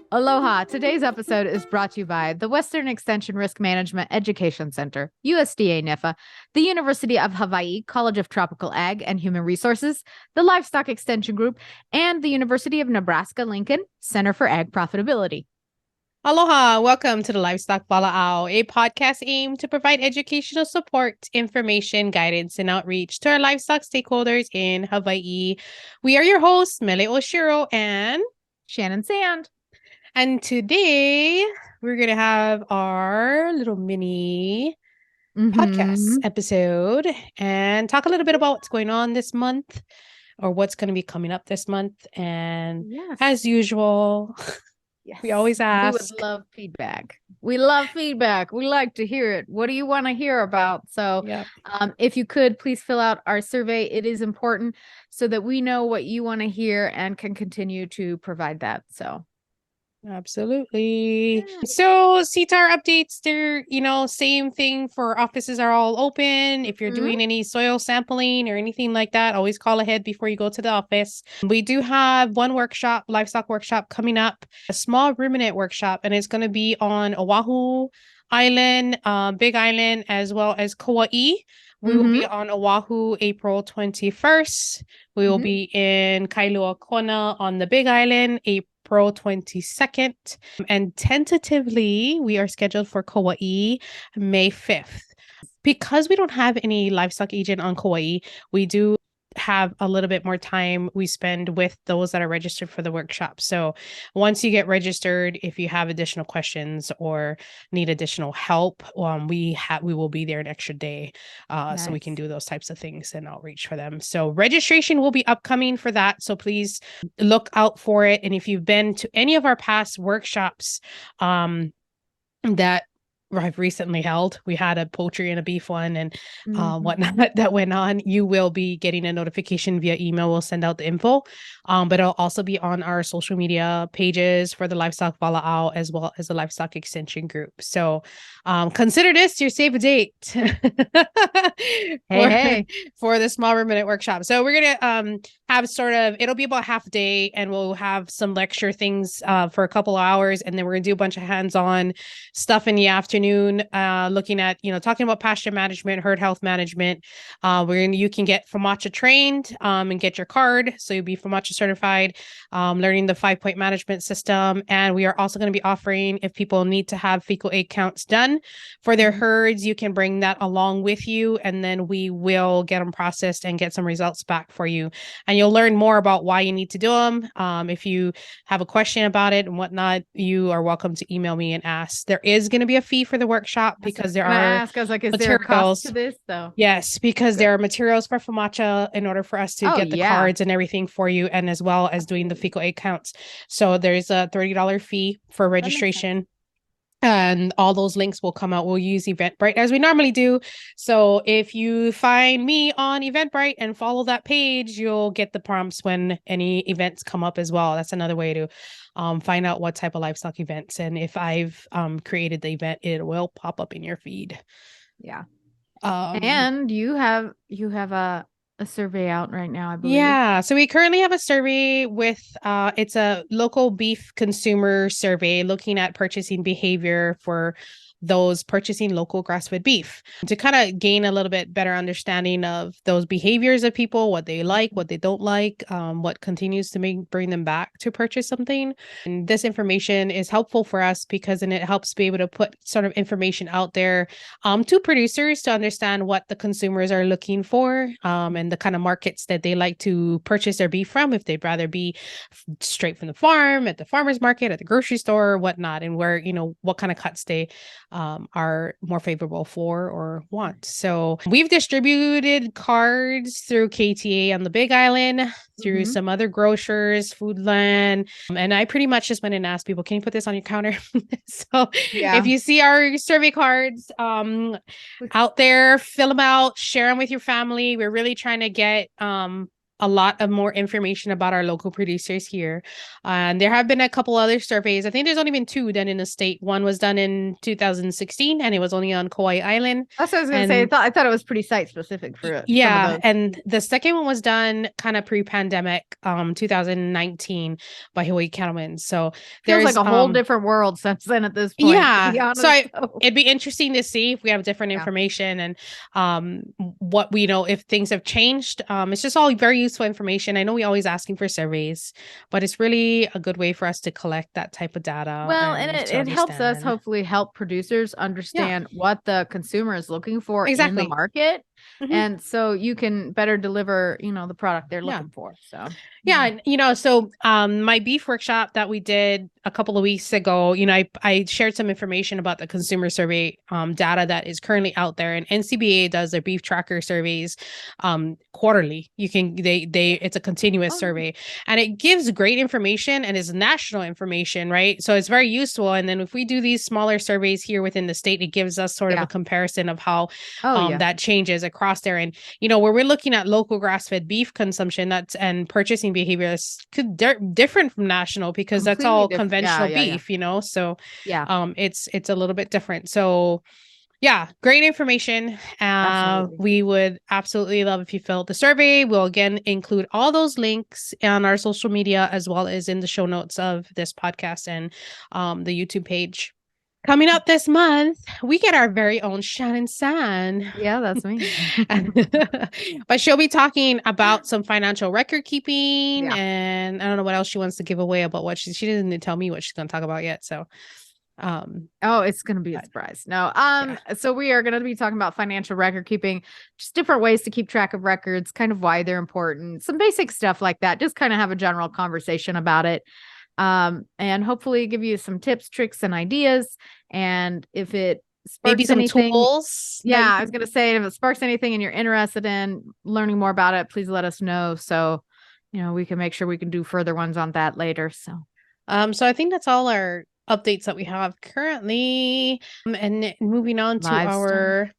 Aloha. Today's episode is brought to you by the Western Extension Risk Management Education Center, USDA NIFA, the University of Hawaii College of Tropical Ag and Human Resources, the Livestock Extension Group, and the University of Nebraska-Lincoln Center for Ag Profitability. Aloha, welcome to the Livestock Walaʻau, a podcast aimed to provide educational support, information, guidance, and outreach to our livestock stakeholders in Hawaii. We are your hosts, Mele Oshiro and Shannon Sand. And today we're going to have our little mini podcast episode and talk a little bit about what's going on this month or what's going to be coming up this month. And as usual, we always ask. We would love feedback. We love feedback. We like to hear it. What do you want to hear about? So if you could, please fill out our survey. It is important so that we know what you want to hear and can continue to provide that. So absolutely. So CTAHR updates, they're, same thing for offices are all open. If you're doing any soil sampling or anything like that, always call ahead before you go to the office. We do have one workshop, livestock workshop coming up, a small ruminant workshop, and it's going to be on Oahu Island, Big Island, as well as Kauai. We will be on Oahu April 21st. We will be in Kailua Kona on the Big Island April 22nd. And tentatively, we are scheduled for Kauai May 5th. Because we don't have any livestock agent on Kauai, we do have a little bit more time we spend with those that are registered for the workshop. So once you get registered, if you have additional questions or need additional help, we will be there an extra day so we can do those types of things and outreach for them. So registration will be upcoming for that. So please look out for it. And if you've been to any of our past workshops that I've recently held, we had a poultry and a beef one and whatnot that went on, you will be getting a notification via email. We'll send out the info, but it'll also be on our social media pages for the Livestock Walaʻau as well as the Livestock Extension Group. So consider this your save a date for the small ruminant workshop. So we're gonna have it'll be about half a day, and we'll have some lecture things for a couple of hours, and then we're gonna do a bunch of hands-on stuff in the afternoon, looking at, talking about pasture management, herd health management. You can get FAMACHA trained and get your card. So you'll be FAMACHA certified, learning the 5-point management system. And we are also going to be offering, if people need to have fecal egg counts done for their herds, you can bring that along with you. And then we will get them processed and get some results back for you. And you'll learn more about why you need to do them. If you have a question about it and whatnot, you are welcome to email me and ask. There is going to be a fee for the workshop because there are is there a cost to this though? Yes, because there are materials for FAMACHA in order for us to get the cards and everything for you, and as well as doing the fecal egg counts. So there's a $30 fee for registration. And all those links will come out. We'll use Eventbrite as we normally do. So if you find me on Eventbrite and follow that page, you'll get the prompts when any events come up as well. That's another way to find out what type of livestock events. And if I've created the event, it will pop up in your feed. Yeah. And you have a survey out right now, I believe. Yeah. So we currently have a survey with, it's a local beef consumer survey looking at purchasing behavior for those purchasing local grass-fed beef to kind of gain a little bit better understanding of those behaviors of people, what they like, what they don't like, what continues to bring them back to purchase something. And this information is helpful for us because then it helps be able to put sort of information out there to producers to understand what the consumers are looking for and the kind of markets that they like to purchase their beef from, if they'd rather be straight from the farm, at the farmer's market, at the grocery store, or whatnot, and where, what kind of cuts they are more favorable for or want. So we've distributed cards through KTA on the Big Island, through some other grocers, Foodland. And I pretty much just went and asked people, can you put this on your counter? So if you see our survey cards out there, fill them out, share them with your family. We're really trying to get a lot of more information about our local producers here. And there have been a couple other surveys. I think there's only been two done in the state. One was done in 2016, and it was only on Kauai Island. That's what I was going to say. I thought it was pretty site specific for some of those. And the second one was done kind of pre-pandemic, 2019 by Hawaii Cattlemen. So feels like a whole different world since then at this point. Yeah. It'd be interesting to see if we have different information and what we know, if things have changed. It's just all very useful information. I know we're always asking for surveys, but it's really a good way for us to collect that type of data. Well, and it helps us hopefully help producers understand what the consumer is looking for in the market. Mm-hmm. And so you can better deliver, the product they're looking for. So, so my beef workshop that we did a couple of weeks ago, I shared some information about the consumer survey data that is currently out there, and NCBA does their beef tracker surveys quarterly. It's a continuous survey, and it gives great information and is national information, right? So it's very useful. And then if we do these smaller surveys here within the state, it gives us sort of a comparison of how that changes across there. And where we're looking at local grass-fed beef consumption and purchasing behaviors different from national, because that's all conventional beef, so it's a little bit different. So great information. We would absolutely love if you fill out the survey. We'll again include all those links on our social media as well as in the show notes of this podcast and the YouTube page. Coming up this month, we get our very own Shannon San. Yeah, that's me. But she'll be talking about some financial record keeping, and I don't know what else she wants to give away about what she didn't tell me what she's going to talk about yet. So, it's going to be a surprise. No, so we are going to be talking about financial record keeping, just different ways to keep track of records, kind of why they're important, some basic stuff like that. Just kind of have a general conversation about it. And hopefully give you some tips, tricks, and ideas. And if it sparks maybe some anything, tools. I was going to say, if it sparks anything and you're interested in learning more about it, please let us know. So, we can make sure we can do further ones on that later. So I think that's all our updates that we have currently. And moving on to our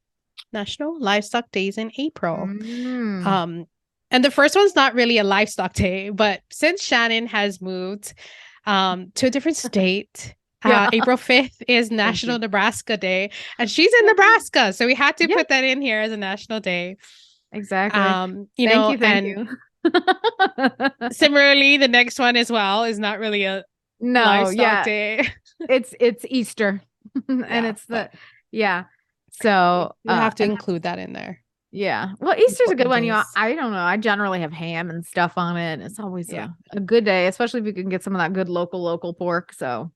National Livestock Days in April. And the first one's not really a livestock day, but since Shannon has moved to a different state, April 5th is National Nebraska Day, and she's in Nebraska, so we had to put that in here as a national day. Exactly. Thank you. Similarly, the next one as well is not really a livestock day. It's Easter, and it's so you have to include that in there. Yeah. Well, Easter's a good one. I don't know. I generally have ham and stuff on it. It's always a good day, especially if you can get some of that good local pork. So,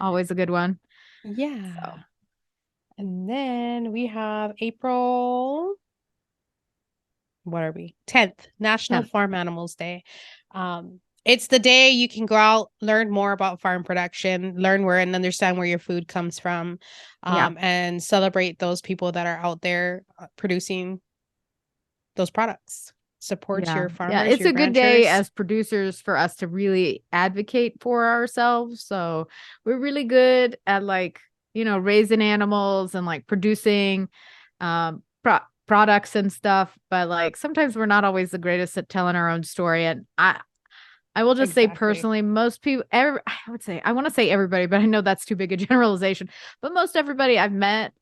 always a good one. Yeah. So. And then we have April, what are we? 10th, National Farm Animals Day. It's the day you can go out, learn more about farm production, learn where and understand where your food comes from, and celebrate those people that are out there producing those products. Support your farmers. Yeah, it's a good day as producers for us to really advocate for ourselves. So we're really good at raising animals and producing products and stuff. But sometimes we're not always the greatest at telling our own story. And I will just say personally, most people, I want to say everybody, but I know that's too big a generalization, but most everybody I've met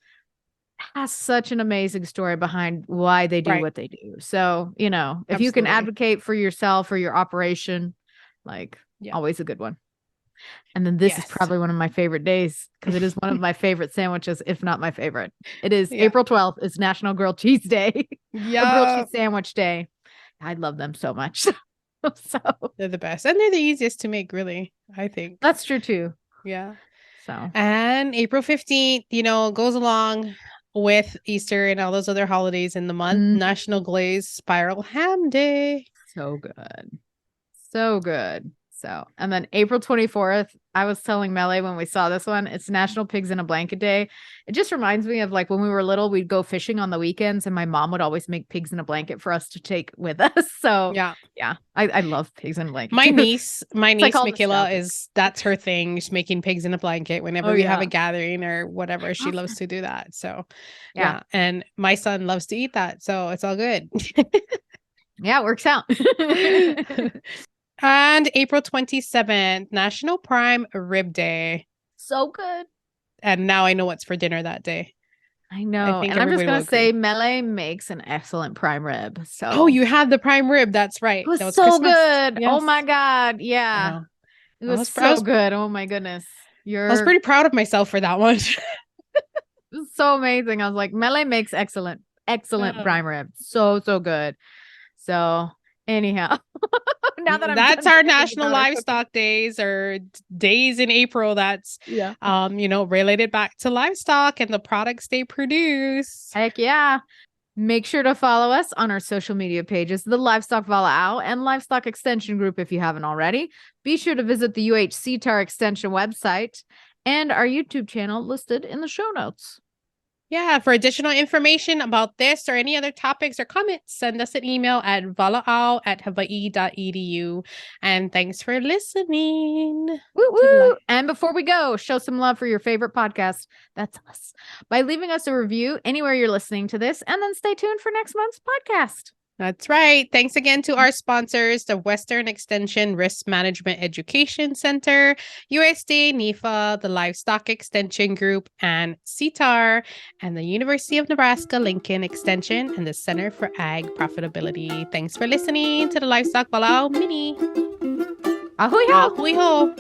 has such an amazing story behind why they do what they do. So, if you can advocate for yourself or your operation, always a good one. And then this is probably one of my favorite days because it is one of my favorite sandwiches, if not my favorite. It is April 12th. It's National Grilled Cheese Day. Yeah. Grilled Cheese Sandwich Day. I love them so much. So they're the best, and they're the easiest to make, really, I think. That's true too. Yeah. So, and April 15th, goes along with Easter and all those other holidays in the month. National Glazed Spiral Ham Day. So good. So, and then April 24th, I was telling Mele when we saw this one, it's National Pigs in a Blanket Day. It just reminds me of when we were little, we'd go fishing on the weekends and my mom would always make pigs in a blanket for us to take with us. So I love pigs in a blanket. My niece Michaela that's her thing. She's making pigs in a blanket whenever we have a gathering or whatever. She loves to do that. So and my son loves to eat that. So it's all good. Yeah, it works out. And April 27th, National Prime Rib Day. So good. And now I know what's for dinner that day. I I know. think And I'm just everybody will going to say agree. Mele makes an excellent prime rib. So Oh, you had the prime rib. That's right. it was That was so Christmas. good. Oh Yes. my God. I Yeah. know. It I was was, I so was, good. Oh my goodness. I was pretty proud of myself for that one. It was so amazing. I was like, Mele makes excellent prime rib. So, so good. So anyhow, now that I'm That's done our thinking National about our cooking. Livestock Days or days in April. That's Yeah. related back to livestock and the products they produce. Heck yeah. Make sure to follow us on our social media pages, the Livestock Walaʻau and Livestock Extension Group if you haven't already. Be sure to visit the CTAHR Extension website and our YouTube channel listed in the show notes. Yeah, for additional information about this or any other topics or comments, send us an email at walaʻau@hawaii.edu. And thanks for listening. Woo woo! And before we go, show some love for your favorite podcast. That's us. By leaving us a review anywhere you're listening to this, and then stay tuned for next month's podcast. That's right. Thanks again to our sponsors, the Western Extension Risk Management Education Center, USDA NIFA, the Livestock Extension Group, and CTAHR, and the University of Nebraska-Lincoln Extension and the Center for Ag Profitability. Thanks for listening to the Livestock Walaʻau Mini. Ahui ho! Ahui ho!